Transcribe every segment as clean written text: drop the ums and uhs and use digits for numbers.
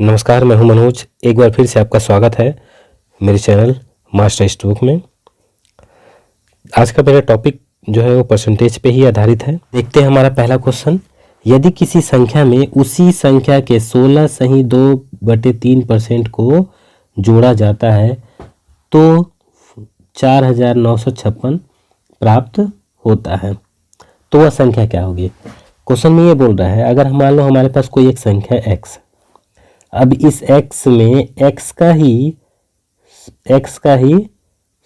नमस्कार, मैं हूं मनोज। एक बार फिर से आपका स्वागत है मेरे चैनल मास्टर स्ट्रोक में। आज का मेरा टॉपिक जो है वो परसेंटेज पे ही आधारित है। देखते हैं हमारा पहला क्वेश्चन। यदि किसी संख्या में उसी संख्या के 16/3% को जोड़ा जाता है तो 4956 प्राप्त होता है, तो वह संख्या क्या होगी? क्वेश्चन में ये बोल रहा है, अगर मान लो हमारे पास कोई एक संख्या है x। अब इस x में x का ही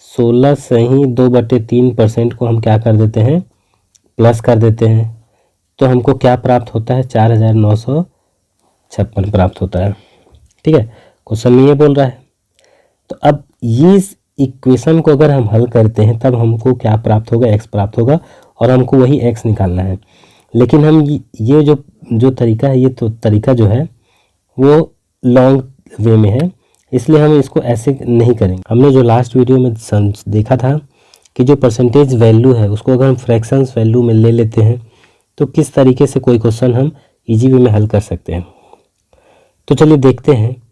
16/2/3% को हम क्या कर देते हैं, प्लस कर देते हैं, तो हमको क्या प्राप्त होता है? 4956 प्राप्त होता है। ठीक है, क्वेश्चन में ये बोल रहा है। तो अब ये इक्वेशन को अगर हम हल करते हैं तब हमको क्या प्राप्त होगा? x प्राप्त होगा और हमको वही x निकालना है। लेकिन हम ये जो तरीका है, ये तो तरीका जो है वो लॉन्ग वे में है, इसलिए हम इसको ऐसे नहीं करेंगे। हमने जो लास्ट वीडियो में देखा था कि जो परसेंटेज वैल्यू है उसको अगर हम फ्रैक्शंस वैल्यू में ले लेते हैं तो किस तरीके से कोई क्वेश्चन हम इजी वे में हल कर सकते हैं। तो चलिए देखते हैं।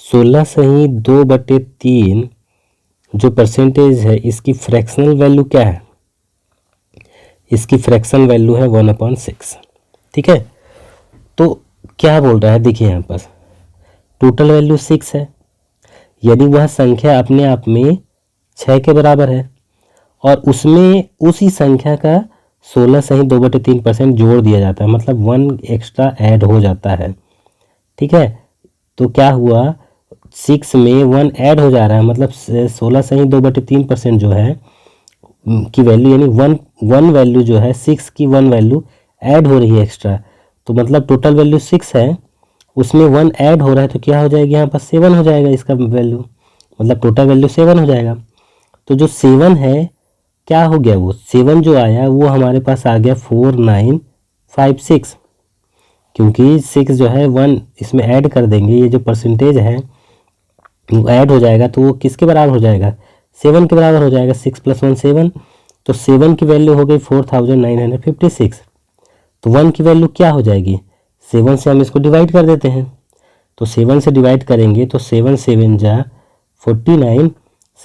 16/2/3 जो परसेंटेज है इसकी फ्रैक्शनल वैल्यू क्या है? इसकी फ्रैक्शन वैल्यू है 1/6। ठीक है, तो क्या बोल रहा है? देखिए यहाँ पर टोटल वैल्यू 6 है, यदि वह संख्या अपने आप में 6 के बराबर है और उसमें उसी संख्या का 16/2/3% जोड़ दिया जाता है, मतलब 1 एक्स्ट्रा ऐड हो जाता है। ठीक है, तो क्या हुआ? 6 में 1 ऐड हो जा रहा है, मतलब 16/2/3% जो है की वैल्यू, यानी वन वैल्यू जो है 6 की 1 वैल्यू ऐड हो रही है एक्स्ट्रा। तो मतलब टोटल वैल्यू 6 है, उसमें 1 ऐड हो रहा है, तो क्या हो जाएगी? यहाँ पर 7 हो जाएगा इसका वैल्यू, मतलब टोटल वैल्यू 7 हो जाएगा। तो जो 7 है, क्या हो गया? वो 7 जो आया वो हमारे पास आ गया 4956, क्योंकि 6 जो है 1 इसमें ऐड कर देंगे, ये जो परसेंटेज है वो ऐड हो जाएगा, तो वो किसके बराबर हो जाएगा? 7 के बराबर हो जाएगा। 6 + 1 7, तो 7 की वैल्यू हो गई 4956। तो 1 की वैल्यू क्या हो जाएगी? 7 से हम इसको डिवाइड कर देते हैं, तो 7 से डिवाइड करेंगे तो 7 7 जा 49,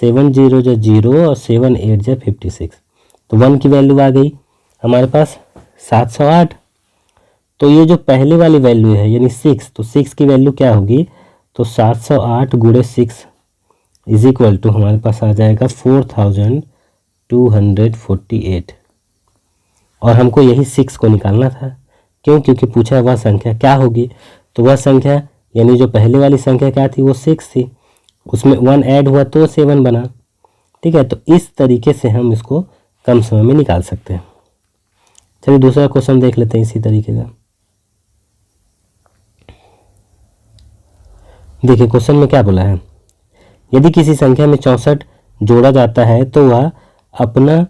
7 0 जा 0 और 7 8 जा 56। तो 1 की वैल्यू आ गई हमारे पास 708। तो ये जो पहले वाली वैल्यू है यानी 6, तो 6 की वैल्यू क्या होगी? तो 708 × 6 इज इक्वल टू हमारे पास आ जाएगा 4248। और हमको यही 6 को निकालना था। क्यों? क्योंकि पूछा है वह संख्या क्या होगी। तो वह संख्या यानी जो पहले वाली संख्या क्या थी? वो 6 थी, उसमें 1 ऐड हुआ तो 7 बना। ठीक है, तो इस तरीके से हम इसको कम समय में निकाल सकते हैं। चलिए दूसरा क्वेश्चन देख लेते हैं इसी तरीके का। देखिए क्वेश्चन में क्या बोला है, यदि किसी संख्या में 64 जोड़ा जाता है तो वह अपना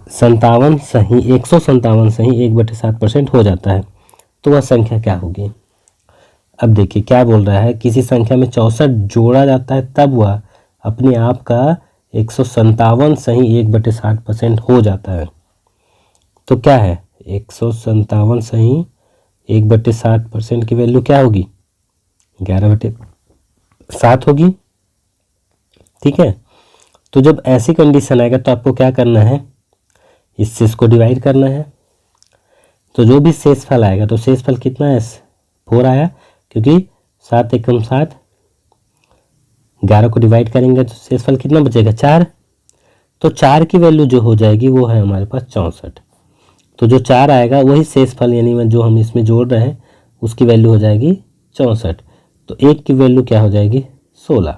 157 सही 1/7% हो जाता है, तो वह संख्या क्या होगी? अब देखिए क्या बोल रहा है, किसी संख्या में 64 जोड़ा जाता है तब वह अपने आप का 157 सही 1/60% हो जाता है। तो क्या है? 157 सही 1/60% की वैल्यू क्या होगी? 11/7 होगी। ठीक है, तो जब ऐसी कंडीशन आएगा तो आपको क्या करना है? इससे इसको डिवाइड करना है। तो जो भी शेषफल आएगा, तो शेषफल कितना है? 4 आया, क्योंकि 7 एकम 7, 11 को डिवाइड करेंगे तो शेषफल कितना बचेगा? 4। तो 4 की वैल्यू जो हो जाएगी वो है हमारे पास 64। तो जो 4 आएगा वही शेषफल यानी जो हम इसमें जोड़ रहे हैं उसकी वैल्यू हो जाएगी 64। तो 1 की वैल्यू क्या हो जाएगी? 16।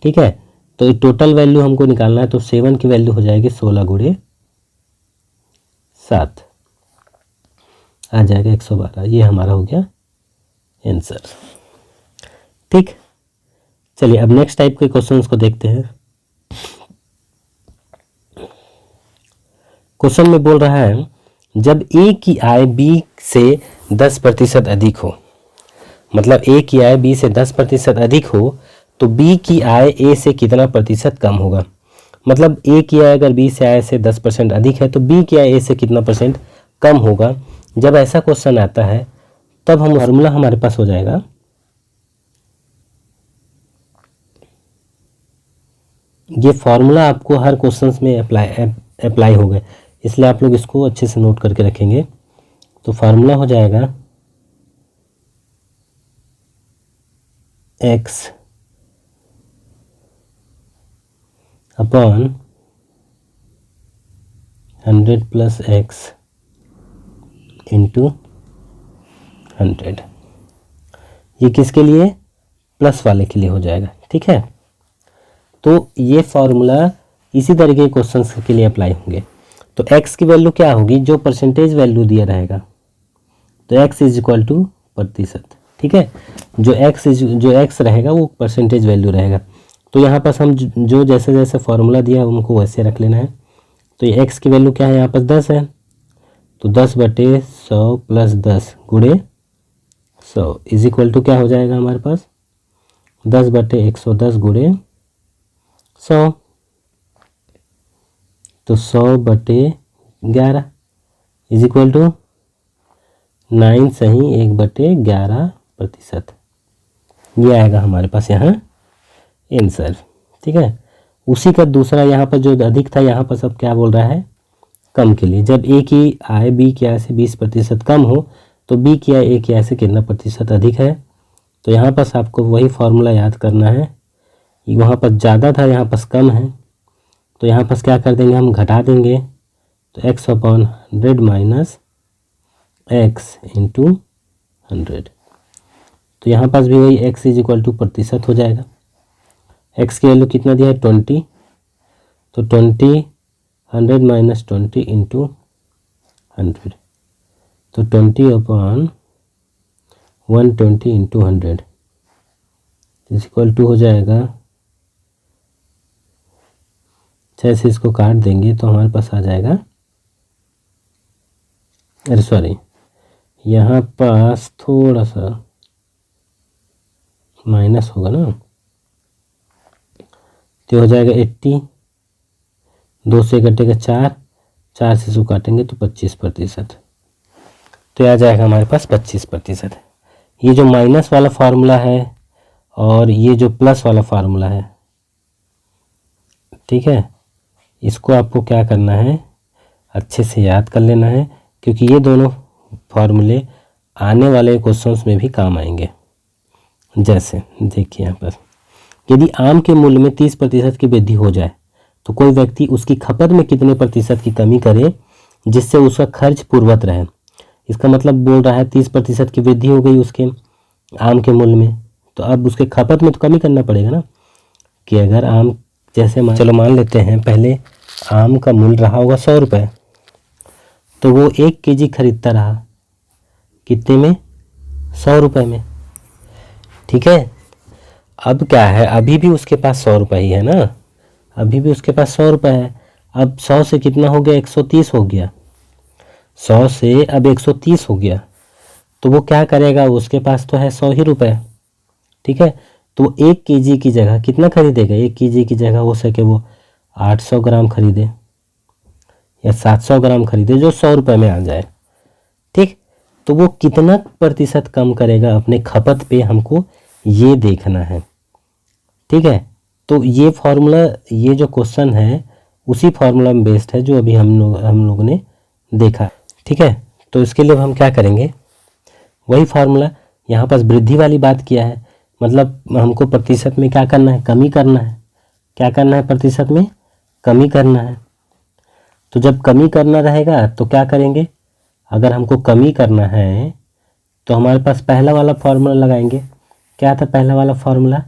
ठीक है, तो टोटल वैल्यू हमको निकालना है, तो 7 की वैल्यू हो जाएगी 16 × 7 आ जाएगा 112। ये हमारा हो गया आंसर। ठीक, चलिए अब नेक्स्ट टाइप के क्वेश्चंस को देखते हैं। क्वेश्चन में बोल रहा है, जब ए की आय बी से 10% अधिक हो, मतलब ए की आय बी से 10% अधिक हो तो बी की आय ए से कितना प्रतिशत कम होगा? मतलब ए की आय अगर बी से आय से 10% अधिक है तो बी की आय ए से कितना % कम होगा? जब ऐसा क्वेश्चन आता है तब हम फार्मूला हमारे पास हो जाएगा ये फार्मूला आपको हर क्वेश्चंस में अप्लाई होगा, इसलिए आप लोग इसको अच्छे से नोट करके रखेंगे। तो फार्मूला हो जाएगा x upon 100 plus x into 100। ये किसके लिए? प्लस वाले के लिए हो जाएगा, ठीक है। तो ये फार्मूला इसी तरीके के क्वेश्चंस के लिए अप्लाई होंगे। तो x की वैल्यू क्या होगी? जो परसेंटेज वैल्यू दिया रहेगा, तो x इज इक्वल टू प्रतिशत, ठीक है। जो x रहेगा वो परसेंटेज वैल्यू रहेगा। तो यहाँ पर हम जो जैसे जैसे फार्मूला दिया है उनको वैसे रख लेना है। तो ये x की वैल्यू क्या है? यहाँ पर 10 है, तो 10/100 प्लस 10 गुणे 100 इज इक्वल टू क्या हो जाएगा हमारे पास? 10/110 गुणे 100, तो 100/11 इज इक्वल टू 9 सही 1/11%। ये आएगा हमारे पास यहाँ आंसर, ठीक है। उसी का दूसरा यहाँ पर जो अधिक था, यहाँ पर सब क्या बोल रहा है? कम के लिए। जब ए की आय बी की आय से 20% कम हो, तो बी की आय ए की आय से कितना प्रतिशत अधिक है? तो यहाँ पर आपको वही फार्मूला याद करना है। वहाँ पर ज़्यादा था, यहाँ पर कम है, तो यहाँ पर क्या कर देंगे? हम घटा देंगे। तो x/100 माइनस x इंटू 100। तो यहाँ पास भी वही x इज इक्वल टू प्रतिशत हो जाएगा। x की वैल्यू कितना दिया है? 20, तो 20 100 माइनस 20 इंटू 100, तो 20/120 इंटू 100 इज इक्वल टू हो जाएगा, जैसे इसको काट देंगे तो हमारे पास आ जाएगा, अरे सॉरी, यहाँ पास थोड़ा सा माइनस होगा ना, तो हो जाएगा 80, 2 से कटेगा 4, 4 से इसको काटेंगे तो 25%, तो आ जाएगा हमारे पास 25%। ये जो माइनस वाला फार्मूला है और ये जो प्लस वाला फार्मूला है, ठीक है, इसको आपको क्या करना है? अच्छे से याद कर लेना है, क्योंकि ये दोनों फार्मूले आने वाले क्वेश्चंस में भी काम आएंगे। जैसे देखिए यहाँ पर, यदि आम के मूल्य में 30% की वृद्धि हो जाए तो कोई व्यक्ति उसकी खपत में कितने प्रतिशत की कमी करे जिससे उसका खर्च पूर्ववत रहे। इसका मतलब बोल रहा है 30% की वृद्धि हो गई उसके आम के मूल्य में, तो अब उसके खपत में तो कमी करना पड़ेगा ना। कि अगर आम, जैसे चलो मान लेते हैं पहले आम का मूल्य रहा होगा 100 रुपये, तो वो 1 kg खरीदता रहा कितने में? 100 रुपये में, ठीक है। अब क्या है? अभी भी उसके पास 100 रुपये ही है ना, अभी भी उसके पास 100 रुपये है। अब 100 से कितना हो गया? 130 हो गया। 100 से अब 130 हो गया, तो वो क्या करेगा? उसके पास तो है 100 ही रुपये, ठीक है। तो 1 kg की जगह कितना खरीदेगा? 1 kg की जगह हो सके वो 800 ग्राम खरीदे या 700 ग्राम खरीदे, जो 100 रुपये में आ जाए, ठीक। तो वो कितना प्रतिशत कम करेगा अपने खपत पे, हमको ये देखना है, ठीक है। तो ये फार्मूला, ये जो क्वेश्चन है उसी फार्मूला में बेस्ड है जो अभी हम लोगों ने देखा, ठीक है। तो इसके लिए हम क्या करेंगे? वही फार्मूला, यहाँ पास वृद्धि वाली बात किया है, मतलब हमको प्रतिशत में क्या करना है? कमी करना है। क्या करना है? प्रतिशत में कमी करना है। तो जब कमी करना रहेगा तो क्या करेंगे? अगर हमको कमी करना है तो हमारे पास पहला वाला फार्मूला लगाएंगे। क्या था पहला वाला formula?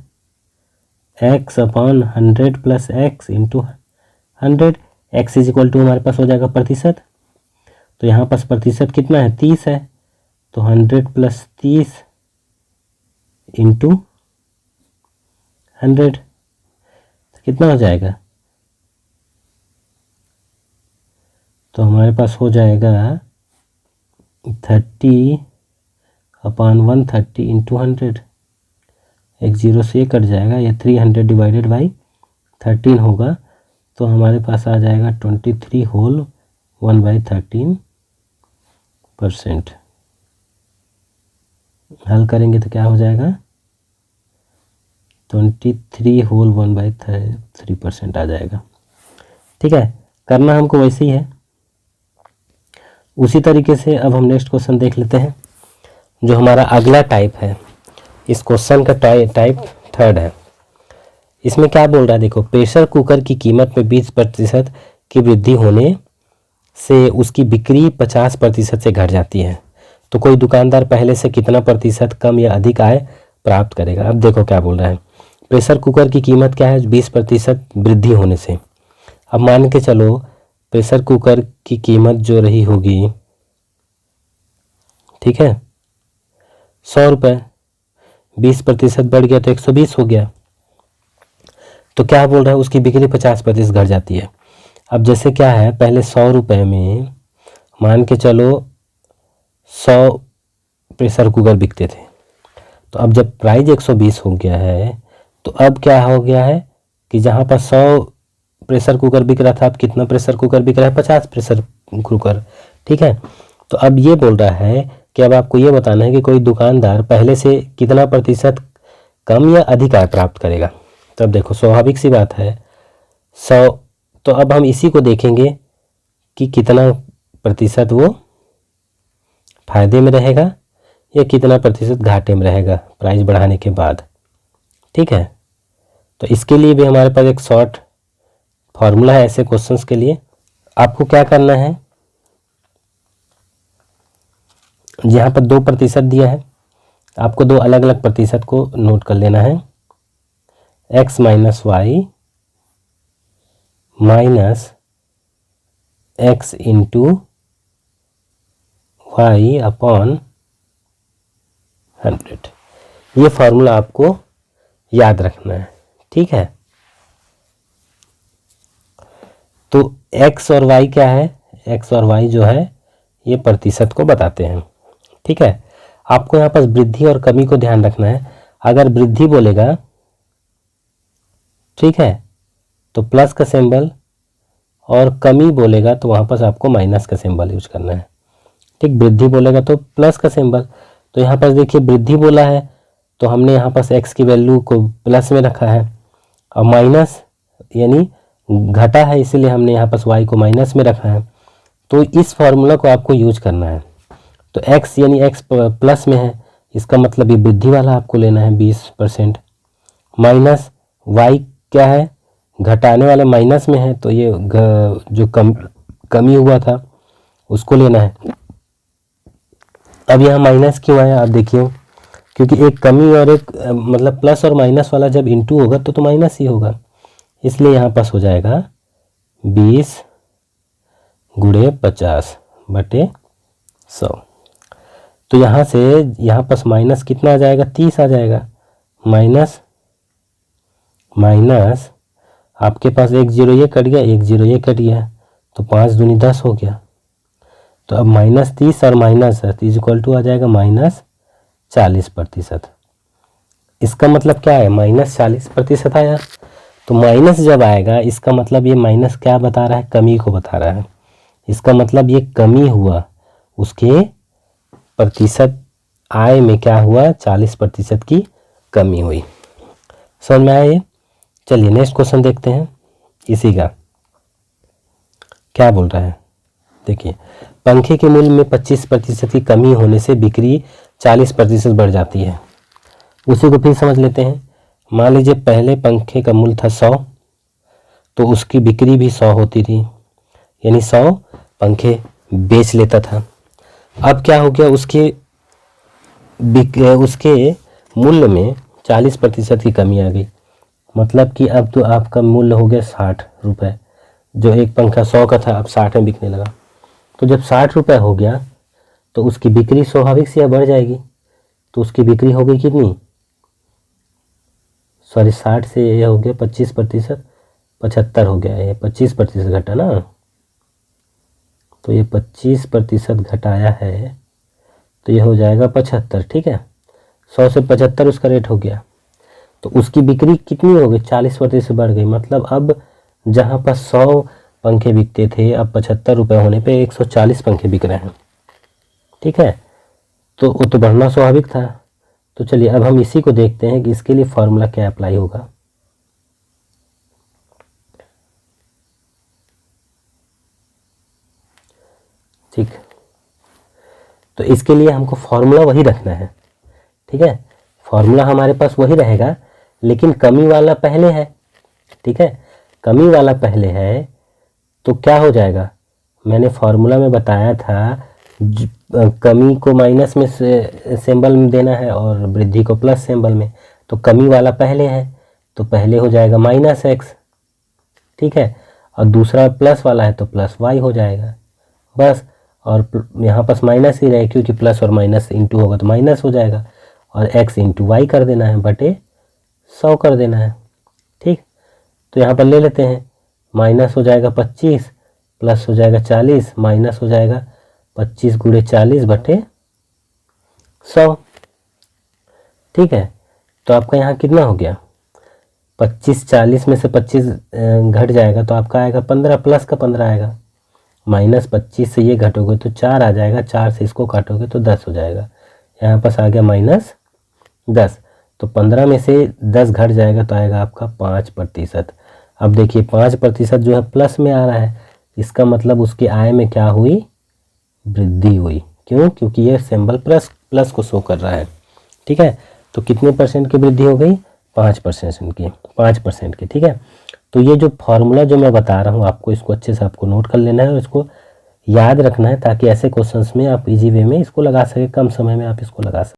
x/100 plus x into 100, x is equal to हमारे पास हो जाएगा प्रतिशत। तो यहाँ पास प्रतिशत कितना है? 30 है, तो 100 प्लस 30 इंटू 100, तो कितना हो जाएगा? तो हमारे पास हो जाएगा 30/130 इंटू 100, एक 0 से ये कट जाएगा, ये 300 डिवाइडेड बाई 13 होगा, तो हमारे पास आ जाएगा 23 होल 1/13%। हल करेंगे तो क्या हो जाएगा 23 होल 1/3% आ जाएगा। ठीक है, करना हमको वैसे ही है। उसी तरीके से अब हम नेक्स्ट क्वेश्चन देख लेते हैं, जो हमारा अगला टाइप है। इस क्वेश्चन का टाइप थर्ड है। इसमें क्या बोल रहा है, देखो, प्रेशर कुकर की कीमत में 20% की वृद्धि होने से उसकी बिक्री 50% से घट जाती है, तो कोई दुकानदार पहले से कितना प्रतिशत कम या अधिक आय प्राप्त करेगा। अब देखो क्या बोल रहा है, प्रेशर कुकर की कीमत क्या है, 20% वृद्धि होने से। अब मान के चलो प्रेशर कुकर की कीमत जो रही होगी, ठीक है, 100 रुपये, 20% बढ़ गया तो 120 हो गया। तो क्या बोल रहा है, उसकी बिक्री 50% घट जाती है। अब जैसे क्या है, पहले 100 रुपये में मान के चलो 100 प्रेशर कुकर बिकते थे, तो अब जब प्राइस 120 हो गया है, तो अब क्या हो गया है कि जहाँ पर 100 प्रेशर कुकर बिक रहा था, अब कितना प्रेशर कुकर बिक रहा है, 50 प्रेशर कुकर। ठीक है, तो अब ये बोल रहा है कि अब आपको ये बताना है कि कोई दुकानदार पहले से कितना प्रतिशत कम या अधिक आय प्राप्त करेगा। तब देखो स्वाभाविक सी बात है 100, तो अब हम इसी को देखेंगे कि कितना प्रतिशत वो फायदे में रहेगा या कितना प्रतिशत घाटे में रहेगा प्राइस बढ़ाने के बाद। ठीक है, तो इसके लिए भी हमारे पास एक शॉर्ट फॉर्मूला है ऐसे क्वेश्चंस के लिए। आपको क्या करना है, यहाँ पर 2% दिया है, आपको दो अलग अलग प्रतिशत को नोट कर लेना है, x minus y minus x into y upon 100। ये फार्मूला आपको याद रखना है। ठीक है, तो x और y क्या है, x और y जो है ये प्रतिशत को बताते हैं। ठीक है, आपको यहाँ पर वृद्धि और कमी को ध्यान रखना है। अगर वृद्धि बोलेगा, ठीक है, तो प्लस का सिंबल, और कमी बोलेगा तो वहाँ पर आपको माइनस का सिंबल यूज करना है। ठीक, वृद्धि बोलेगा तो प्लस का सिंबल। तो यहाँ पर देखिए वृद्धि बोला है तो हमने यहाँ पर x की वैल्यू को प्लस में रखा है, और माइनस यानी घटा है, इसीलिए हमने यहाँ पर y को माइनस में रखा है। तो इस फॉर्मूला को आपको यूज करना है। तो x यानी x प्लस में है, इसका मतलब ये वृद्धि वाला आपको लेना है 20%, माइनस y क्या है, घटाने वाले माइनस में है, तो ये जो कमी हुआ था उसको लेना है। अब यहाँ माइनस क्यों आया, आप देखिए, क्योंकि एक कमी और एक मतलब प्लस और माइनस वाला जब इंटू होगा तो माइनस ही होगा, इसलिए यहाँ पास हो जाएगा 20 गुणे 50 बटे 100। तो यहाँ से यहाँ पास माइनस कितना आ जाएगा, 30 आ जाएगा, माइनस माइनस आपके पास एक जीरो ये कट गया, एक जीरो ये कट गया, तो 5 दूनी 10 हो गया। तो अब -30 और -10 इक्वल टू आ जाएगा -40%। इसका मतलब क्या है, -40% आया। तो माइनस जब आएगा इसका मतलब ये माइनस क्या बता रहा है, कमी को बता रहा है। इसका मतलब ये कमी हुआ, उसके प्रतिशत आय में क्या हुआ, 40% की कमी हुई। समझ में आया ये। चलिए नेक्स्ट क्वेश्चन देखते हैं। इसी का क्या बोल रहा है, देखिए, पंखे के मूल्य में 25% की कमी होने से बिक्री 40% बढ़ जाती है। उसी को फिर समझ लेते हैं। मान लीजिए पहले पंखे का मूल्य था 100, तो उसकी बिक्री भी 100 होती थी, यानी 100 पंखे बेच लेता था। अब क्या हो गया, उसके मूल्य में 40% की कमी आ गई, मतलब कि अब तो आपका मूल्य हो गया 60 रुपये। जो एक पंखा 100 का था अब 60 में बिकने लगा। तो जब 60 रुपये हो गया तो उसकी बिक्री स्वाभाविक से बढ़ जाएगी। तो उसकी बिक्री हो गई कितनी, सॉरी 60 से ये हो गया 25%, 75 हो गया, ये 25% घटा ना, तो ये 25% घटाया है तो ये हो जाएगा 75। ठीक है, 100 से 75 उसका रेट हो गया, तो उसकी बिक्री कितनी हो गई, 40% बढ़ गई। मतलब अब जहाँ पर 100 पंखे बिकते थे अब 75 रुपये होने पे 140 पंखे बिक रहे हैं। ठीक है, तो वो तो बढ़ना स्वाभाविक था, तो चलिए अब हम इसी को देखते हैं कि इसके लिए फॉर्मूला क्या अप्लाई होगा। ठीक, तो इसके लिए हमको फॉर्मूला वही रखना है। ठीक है, फॉर्मूला हमारे पास वही रहेगा, लेकिन कमी वाला पहले है। ठीक है, कमी वाला पहले है तो क्या हो जाएगा, मैंने फॉर्मूला में बताया था कमी को माइनस में सिंबल में देना है और वृद्धि को प्लस सिंबल में। तो कमी वाला पहले है तो पहले हो जाएगा -x। ठीक है, और दूसरा प्लस वाला है तो +y हो जाएगा बस। और यहाँ पास माइनस ही रहे क्योंकि प्लस और माइनस इंटू होगा तो माइनस हो जाएगा, और x इंटू वाई कर देना है बटे 100 कर देना है। ठीक, तो यहाँ पर ले लेते हैं, माइनस हो जाएगा 25, प्लस हो जाएगा 40, माइनस हो जाएगा 25 × 40 बटे 100। ठीक है, तो आपका यहाँ कितना हो गया, 25 40 में से 25 घट जाएगा तो आपका आएगा 15, प्लस का 15 आएगा, -25 से ये घटोगे तो 4 आ जाएगा, 4 से इसको काटोगे तो 10 हो जाएगा। यहाँ पास आ गया -10, तो 15 में से 10 घट जाएगा तो आएगा आपका 5%। अब देखिए 5% जो है प्लस में आ रहा है, इसका मतलब उसकी आय में क्या हुई, वृद्धि हुई। क्यों, क्योंकि ये सिंबल प्लस को शो कर रहा है। ठीक है, तो कितने % की वृद्धि हो गई, 5% की। ठीक है, तो ये जो फॉर्मूला जो मैं बता रहा हूँ आपको, इसको अच्छे से आपको नोट कर लेना है और इसको याद रखना है ताकि ऐसे क्वेश्चंस में आप इजी वे में इसको लगा सके, कम समय में आप इसको लगा सकें।